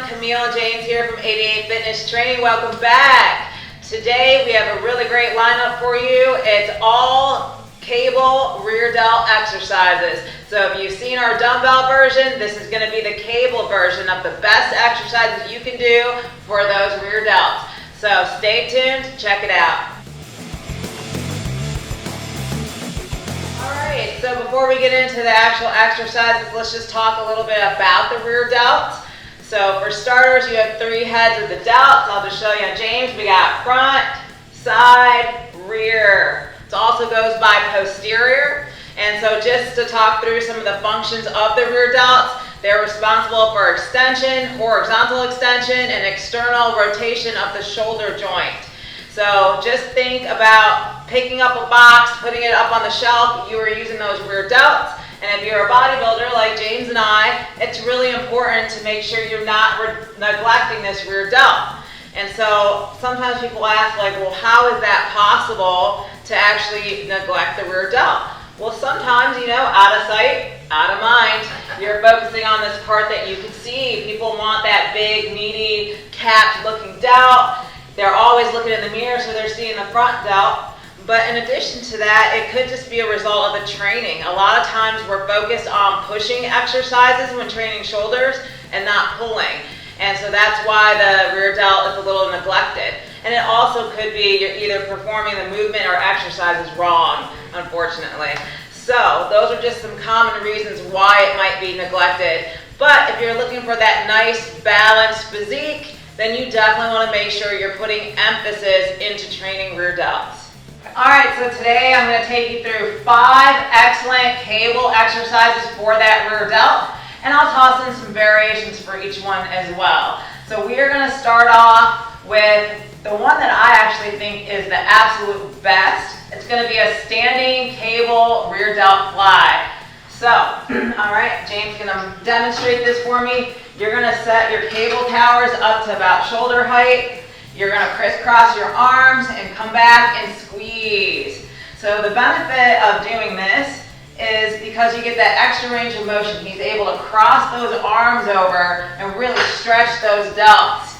Camille and James here from 88 Fitness Training. Welcome back. Today we have a really great lineup for you. It's all cable rear delt exercises. So if you've seen our dumbbell version, this is going to be the cable version of the best exercises you can do for those rear delts. So stay tuned, check it out. Alright, so before we get into the actual exercises, let's just talk a little bit about the rear delts. So for starters, you have three heads of the delts. I'll just show you on James. We got front, side, rear. It also goes by posterior. And so just to talk through some of the functions of the rear delts, they're responsible for extension, horizontal extension, and external rotation of the shoulder joint. So just think about picking up a box, putting it up on the shelf. You are using those rear delts. And if you're a bodybuilder like James and I, it's really important to make sure you're not neglecting this rear delt. And so sometimes people ask, like, well, how is that possible to actually neglect the rear delt? Well, sometimes, out of sight, out of mind. You're focusing on this part that you can see. People want that big, meaty, capped looking delt. They're always looking in the mirror, so they're seeing the front delt. But in addition to that, it could just be a result of the training. A lot of times we're focused on pushing exercises when training shoulders and not pulling. And so that's why the rear delt is a little neglected. And it also could be you're either performing the movement or exercises wrong, unfortunately. So those are just some common reasons why it might be neglected. But if you're looking for that nice balanced physique, then you definitely want to make sure you're putting emphasis into training rear delts. Alright, so today I'm going to take you through 5 excellent cable exercises for that rear delt, and I'll toss in some variations for each one as well. So we are going to start off with the one that I actually think is the absolute best. It's going to be a standing cable rear delt fly. So, alright, James is going to demonstrate this for me. You're going to set your cable towers up to about shoulder height. You're going to crisscross your arms and come back and squeeze. So the benefit of doing this is because you get that extra range of motion. He's able to cross those arms over and really stretch those delts.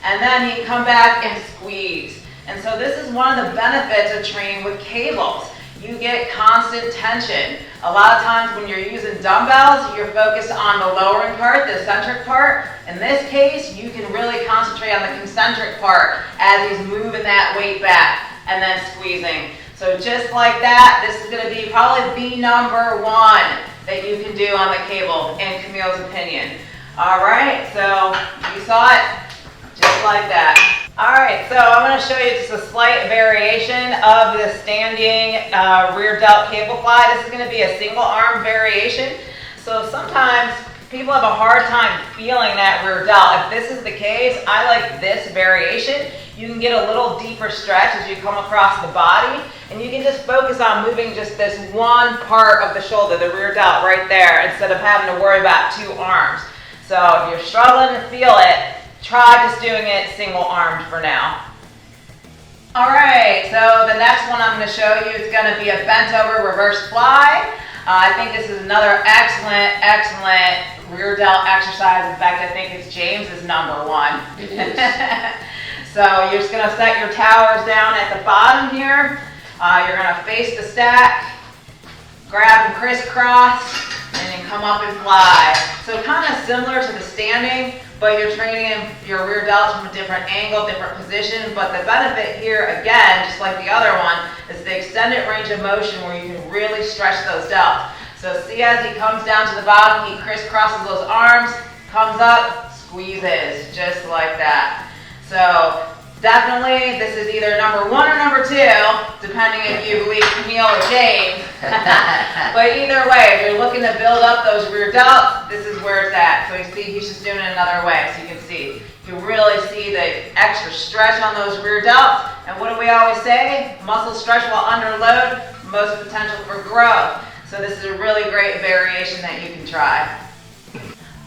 And then he can come back and squeeze. And so this is one of the benefits of training with cables. You get constant tension. A lot of times when you're using dumbbells, you're focused on the lowering part, the eccentric part. In this case, you can really concentrate on the concentric part as he's moving that weight back and then squeezing. So just like that, this is going to be probably the number one that you can do on the cable, in Camille's opinion. All right, so you saw it just like that. Alright, so I'm going to show you just a slight variation of the standing rear delt cable fly. This is going to be a single arm variation. So sometimes people have a hard time feeling that rear delt. If this is the case, I like this variation. You can get a little deeper stretch as you come across the body, and you can just focus on moving just this one part of the shoulder, the rear delt right there, instead of having to worry about 2 arms. So if you're struggling to feel it, try just doing it single-armed for now. Alright, so the next one I'm going to show you is going to be a bent-over reverse fly. I think this is another excellent rear delt exercise. In fact, I think it's James's number one. It is. So you're just going to set your towers down at the bottom here. You're going to face the stack, grab and crisscross, and then come up and fly. So kind of similar to the standing, but you're training your rear delts from a different angle, different position. But the benefit here, again, just like the other one, is the extended range of motion where you can really stretch those delts. So see, as he comes down to the bottom, he crisscrosses those arms, comes up, squeezes, just like that. So definitely, this is either number 1 or number 2, depending if you believe Camille or James. But either way, if you're looking to build up those rear delts, this is where it's at. So you see, he's just doing it another way, so you can see. You really see the extra stretch on those rear delts. And what do we always say? Muscle stretch while under load, most potential for growth. So this is a really great variation that you can try.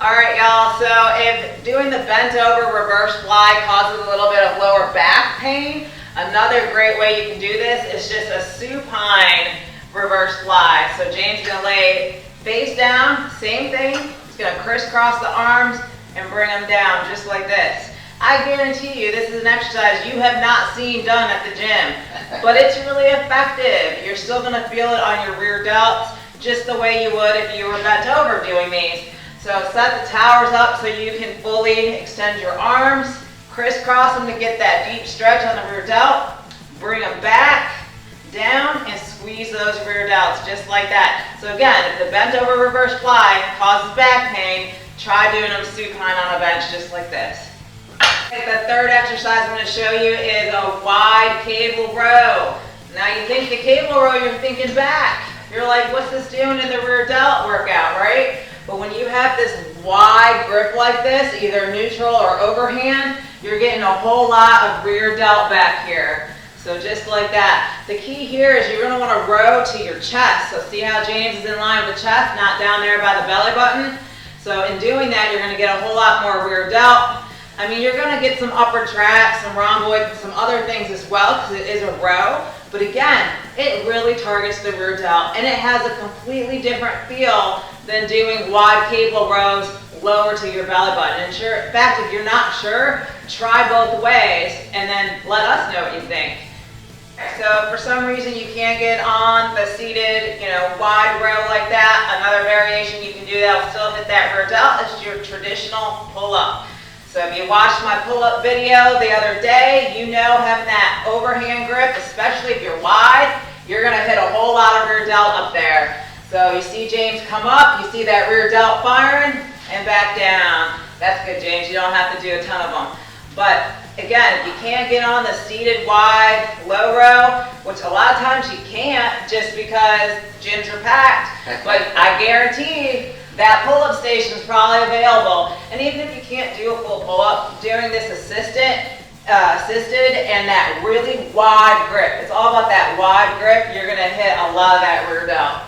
Alright y'all, so if doing the bent over reverse fly causes a little bit of lower back pain, another great way you can do this is just a supine reverse fly. So James is going to lay face down, same thing, he's going to crisscross the arms and bring them down just like this. I guarantee you this is an exercise you have not seen done at the gym, but it's really effective. You're still going to feel it on your rear delts just the way you would if you were bent over doing these. So set the towers up so you can fully extend your arms, crisscross them to get that deep stretch on the rear delt, bring them back, down, and squeeze those rear delts just like that. So again, if the bent over reverse fly causes back pain, try doing them supine on a bench just like this. The third exercise I'm going to show you is a wide cable row. Now you think the cable row, you're thinking back. You're like, what's this doing in the rear delt workout, right? But when you have this wide grip like this, either neutral or overhand, you're getting a whole lot of rear delt back here. So just like that. The key here is you're going to want to row to your chest. So see how James is in line with the chest, not down there by the belly button? So in doing that, you're going to get a whole lot more rear delt. I mean, you're going to get some upper traps, some rhomboids, some other things as well because it is a row. But again, it really targets the rear delt and it has a completely different feel than doing wide cable rows lower to your belly button. And sure, in fact, if you're not sure, try both ways and then let us know what you think. So if for some reason you can't get on the seated, wide row like that, another variation you can do that will still hit that rear delt is your traditional pull-up. So if you watched my pull-up video the other day, having that overhand grip, especially if you're wide, you're going to hit a whole lot of rear delt up there. So you see James come up, you see that rear delt firing, and back down. That's good, James. You don't have to do a ton of them. But again, if you can't get on the seated wide low row, which a lot of times you can't just because gyms are packed, but I guarantee that pull-up station is probably available. And even if you can't do a full pull-up, doing this assisted and that really wide grip. It's all about that wide grip. You're going to hit a lot of that rear delt.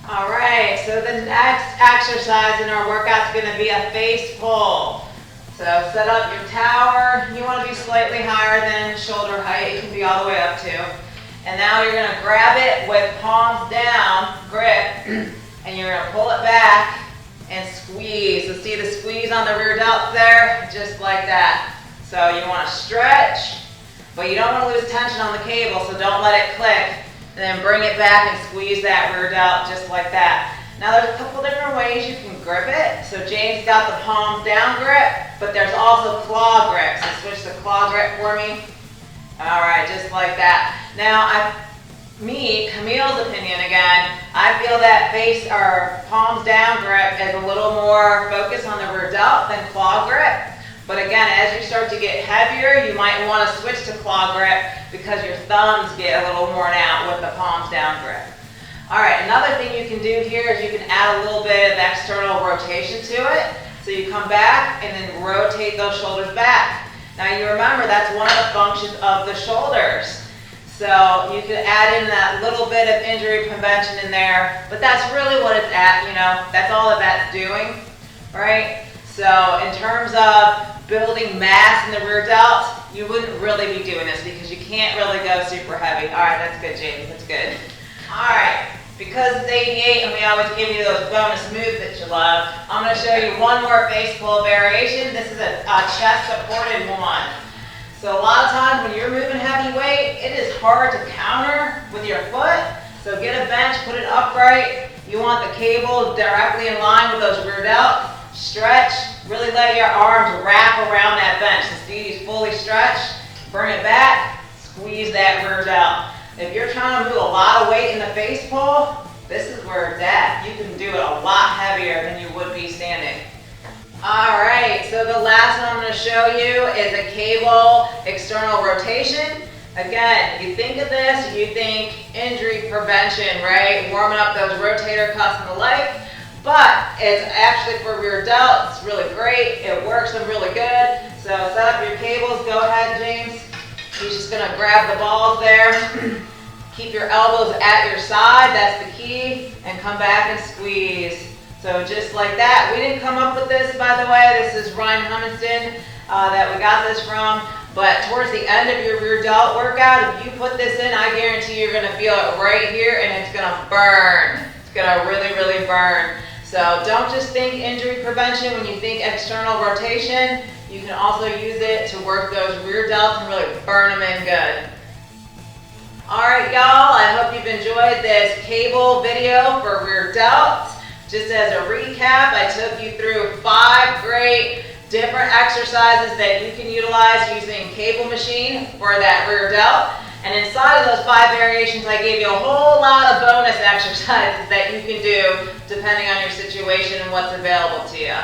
All right, so the next exercise in our workout is going to be a face pull. So set up your tower. You want to be slightly higher than shoulder height. It can be all the way up to. And now you're going to grab it with palms down, grip, and you're going to pull it back and squeeze. So see the squeeze on the rear delt there? Just like that. So you want to stretch, but you don't want to lose tension on the cable, so don't let it click. And then bring it back and squeeze that rear delt just like that. Now there's a couple different ways you can grip it. So James got the palm down grip, but there's also claw grip. So switch the claw grip for me. All right, just like that. Now Camille's opinion again, I feel that face or palms down grip is a little more focused on the rear delt than claw grip. But again, as you start to get heavier, you might want to switch to claw grip because your thumbs get a little worn out with the palms down grip. All right, another thing you can do here is you can add a little bit of external rotation to it. So you come back and then rotate those shoulders back. Now you remember that's one of the functions of the shoulders. So you can add in that little bit of injury prevention in there, but that's really what it's at, that's all that that's doing, right? So in terms of building mass in the rear delt, you wouldn't really be doing this because you can't really go super heavy. All right, that's good, James, that's good. All right, because it's 88 and we always give you those bonus moves that you love, I'm going to show you one more face pull variation. This is a chest supported one. So a lot of times when you're moving heavy weight, it is hard to counter with your foot. So get a bench, put it upright. You want the cable directly in line with those rear delts. Stretch, really let your arms wrap around that bench. So see these fully stretched, bring it back, squeeze that rear delt. If you're trying to move a lot of weight in the face pull, this is where it's at. You can do it a lot heavier than you would be standing. All right, so the last one I'm going to show you is a cable external rotation. Again, you think of this, you think injury prevention, right? Warming up those rotator cuffs and the like. But it's actually for rear delt. It's really great. It works them really good. So set up your cables. Go ahead, James. He's just going to grab the balls there. Keep your elbows at your side. That's the key. And come back and squeeze. So just like that. We didn't come up with this, by the way. This is Ryan Humiston that we got this from. But towards the end of your rear delt workout, if you put this in, I guarantee you're going to feel it right here and it's going to burn. It's going to really, really burn. So So don't just think injury prevention when you think external rotation. You can also use it to work those rear delts and really burn them in good. Alright y'all, I hope you've enjoyed this cable video for rear delts. Just as a recap, I took you through 5 great different exercises that you can utilize using cable machine for that rear delt. And inside of those 5 variations, I gave you a whole lot of bonus exercises that you can do depending on your situation and what's available to you.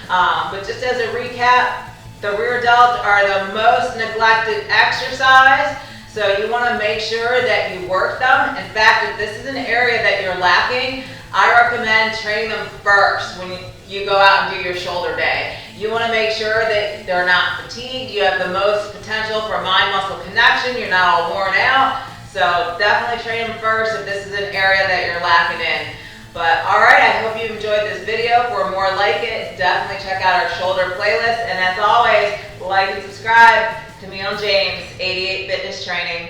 But just as a recap, the rear delts are the most neglected exercise. So you want to make sure that you work them. In fact, if this is an area that you're lacking, I recommend training them first when you go out and do your shoulder day. You want to make sure that they're not fatigued. You have the most potential for mind-muscle connection. You're not all worn out. So definitely train them first if this is an area that you're lacking in. But alright, I hope you enjoyed this video. For more like it, definitely check out our shoulder playlist. And as always, like and subscribe to me on James, 88 Fitness Training.